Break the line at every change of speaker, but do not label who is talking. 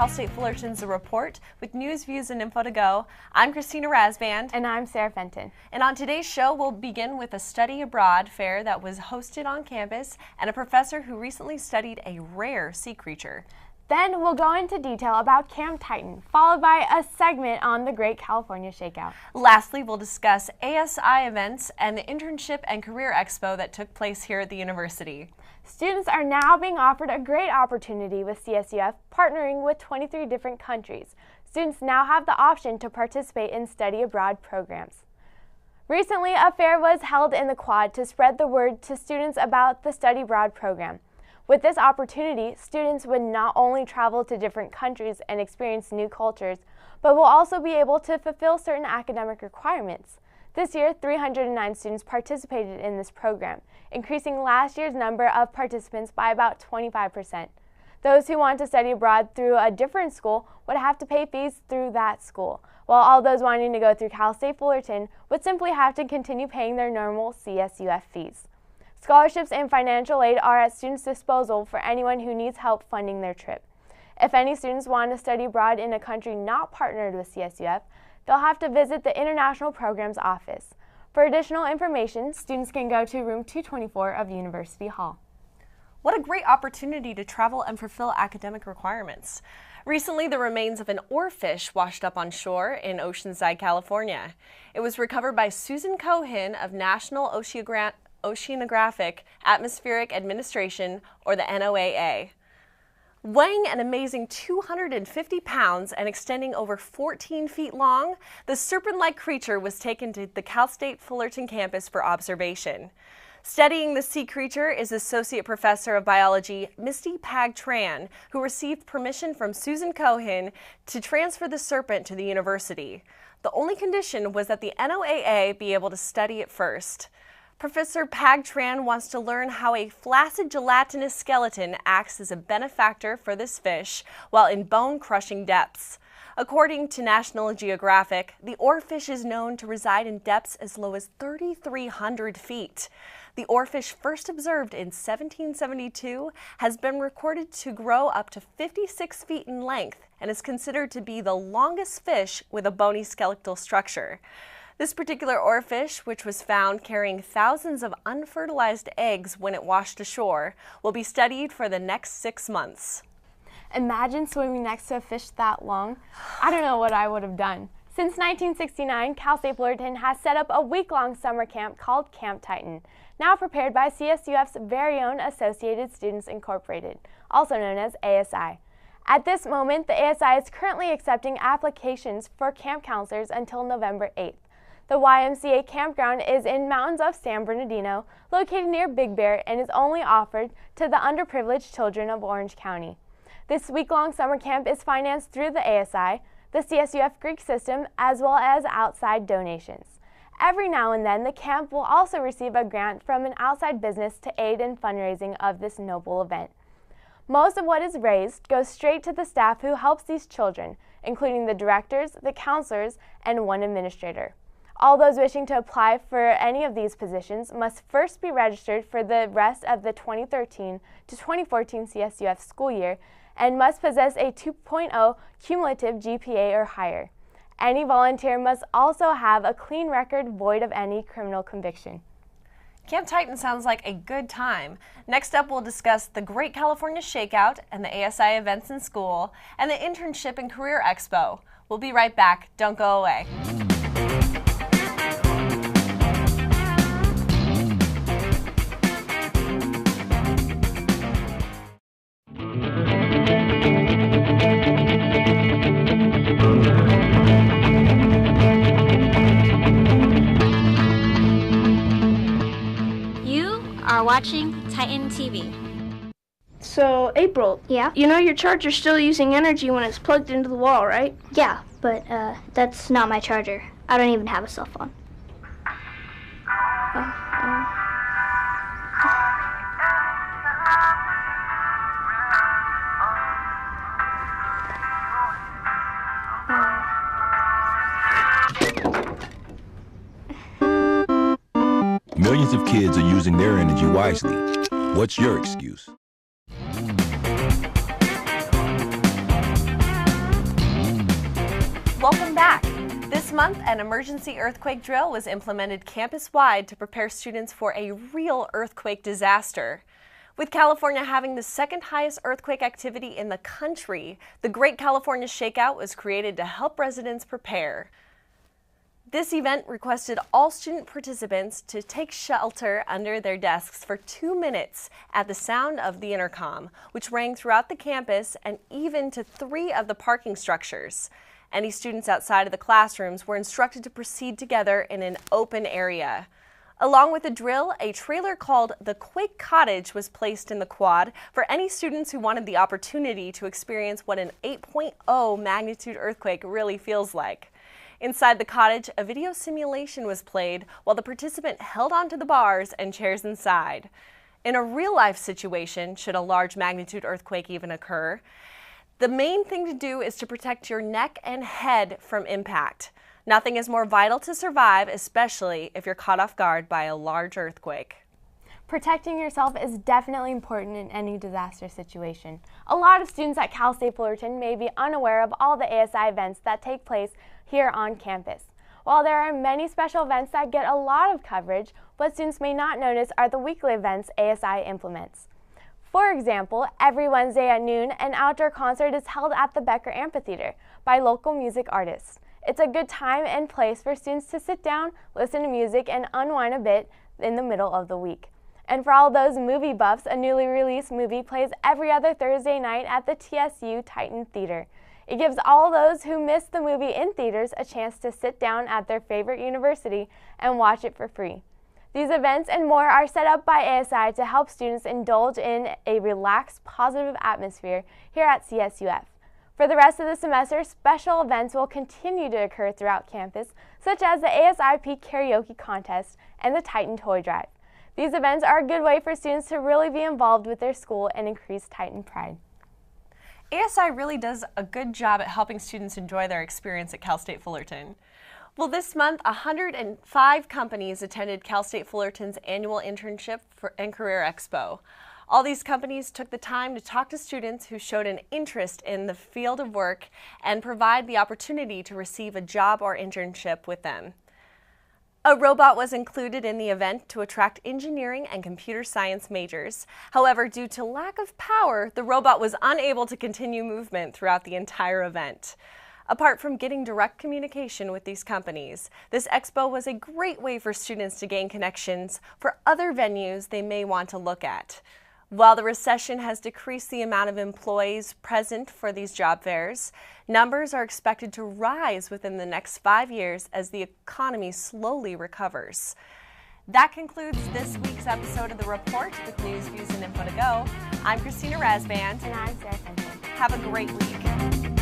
Cal State Fullerton's The Report with news, views, and info to go. I'm Kristina Rasband.
And I'm Sarah Fenton.
And on today's show, we'll begin with a study abroad fair that was hosted on campus and a professor who recently studied a rare sea creature.
Then we'll go into detail about Camp Titan, followed by a segment on the Great California Shakeout.
Lastly, we'll discuss ASI Events and the Internship and Career Expo that took place here at the university.
Students are now being offered a great opportunity with CSUF, partnering with 23 different countries. Students now have the option to participate in study abroad programs. Recently, a fair was held in the Quad to spread the word to students about the study abroad program. With this opportunity, students would not only travel to different countries and experience new cultures, but will also be able to fulfill certain academic requirements. This year, 309 students participated in this program, increasing last year's number of participants by about 25%. Those who want to study abroad through a different school would have to pay fees through that school, while all those wanting to go through Cal State Fullerton would simply have to continue paying their normal CSUF fees. Scholarships and financial aid are at students' disposal for anyone who needs help funding their trip. If any students want to study abroad in a country not partnered with CSUF, they'll have to visit the International Programs Office. For additional information, students can go to room 224 of University Hall.
What a great opportunity to travel and fulfill academic requirements. Recently, the remains of an oarfish washed up on shore in Oceanside, California. It was recovered by Susan Cohen of National Oceanographic Atmospheric Administration, or the NOAA. Weighing an amazing 250 pounds and extending over 14 feet long, the serpent-like creature was taken to the Cal State Fullerton campus for observation. Studying the sea creature is Associate Professor of Biology Misty Pag-Tran, who received permission from Susan Cohen to transfer the serpent to the university. The only condition was that the NOAA be able to study it first. Professor Pag-Tran wants to learn how a flaccid gelatinous skeleton acts as a benefactor for this fish while in bone-crushing depths. According to National Geographic, the oarfish is known to reside in depths as low as 3,300 feet. The oarfish, first observed in 1772, has been recorded to grow up to 56 feet in length and is considered to be the longest fish with a bony skeletal structure. This particular oarfish, which was found carrying thousands of unfertilized eggs when it washed ashore, will be studied for the next 6 months.
Imagine swimming next to a fish that long. I don't know what I would have done. Since 1969, Cal State Fullerton has set up a week-long summer camp called Camp Titan, now prepared by CSUF's very own Associated Students Incorporated, also known as ASI. At this moment, the ASI is currently accepting applications for camp counselors until November 8th. The YMCA campground is in mountains of San Bernardino, located near Big Bear, and is only offered to the underprivileged children of Orange County. This week-long summer camp is financed through the ASI, the CSUF Greek system, as well as outside donations. Every now and then, the camp will also receive a grant from an outside business to aid in fundraising of this noble event. Most of what is raised goes straight to the staff who helps these children, including the directors, the counselors, and one administrator. All those wishing to apply for any of these positions must first be registered for the rest of the 2013 to 2014 CSUF school year and must possess a 2.0 cumulative GPA or higher. Any volunteer must also have a clean record void of any criminal conviction.
Camp Titan sounds like a good time. Next up, we'll discuss the Great California Shakeout and the ASI Events in School and the Internship and Career Expo. We'll be right back. Don't go away.
Watching Titan TV.
So, April.
Yeah?
You know your charger's still using energy when it's plugged into the wall, right?
Yeah, but that's not my charger. I don't even have a cell phone.
Millions of kids are using their energy wisely. What's your excuse?
This month, an emergency earthquake drill was implemented campus-wide to prepare students for a real earthquake disaster. With California having the second highest earthquake activity in the country, the Great California Shakeout was created to help residents prepare. This event requested all student participants to take shelter under their desks for 2 minutes at the sound of the intercom, which rang throughout the campus and even to 3 of the parking structures. Any students outside of the classrooms were instructed to proceed together in an open area. Along with the drill, a trailer called the Quake Cottage was placed in the quad for any students who wanted the opportunity to experience what an 8.0 magnitude earthquake really feels like. Inside the cottage, a video simulation was played while the participant held onto the bars and chairs inside. In a real-life situation, should a large magnitude earthquake even occur, the main thing to do is to protect your neck and head from impact. Nothing is more vital to survive, especially if you're caught off guard by a large earthquake.
Protecting yourself is definitely important in any disaster situation. A lot of students at Cal State Fullerton may be unaware of all the ASI events that take place here on campus. While there are many special events that get a lot of coverage, what students may not notice are the weekly events ASI implements. For example, every Wednesday at noon, an outdoor concert is held at the Becker Amphitheater by local music artists. It's a good time and place for students to sit down, listen to music, and unwind a bit in the middle of the week. And for all those movie buffs, a newly released movie plays every other Thursday night at the TSU Titan Theater. It gives all those who missed the movie in theaters a chance to sit down at their favorite university and watch it for free. These events and more are set up by ASI to help students indulge in a relaxed, positive atmosphere here at CSUF. For the rest of the semester, special events will continue to occur throughout campus, such as the ASI Peak Karaoke Contest and the Titan Toy Drive. These events are a good way for students to really be involved with their school and increase Titan pride.
ASI really does a good job at helping students enjoy their experience at Cal State Fullerton. Well, this month, 105 companies attended Cal State Fullerton's annual internship and career expo. All these companies took the time to talk to students who showed an interest in the field of work and provide the opportunity to receive a job or internship with them. A robot was included in the event to attract engineering and computer science majors. However, due to lack of power, the robot was unable to continue movement throughout the entire event. Apart from getting direct communication with these companies, this expo was a great way for students to gain connections for other venues they may want to look at. While the recession has decreased the amount of employees present for these job fairs, numbers are expected to rise within the next 5 years as the economy slowly recovers. That concludes this week's episode of The Report with news, views, and info to go. I'm Kristina Rasband.
And I'm Sarah Fenton.
Have a great week.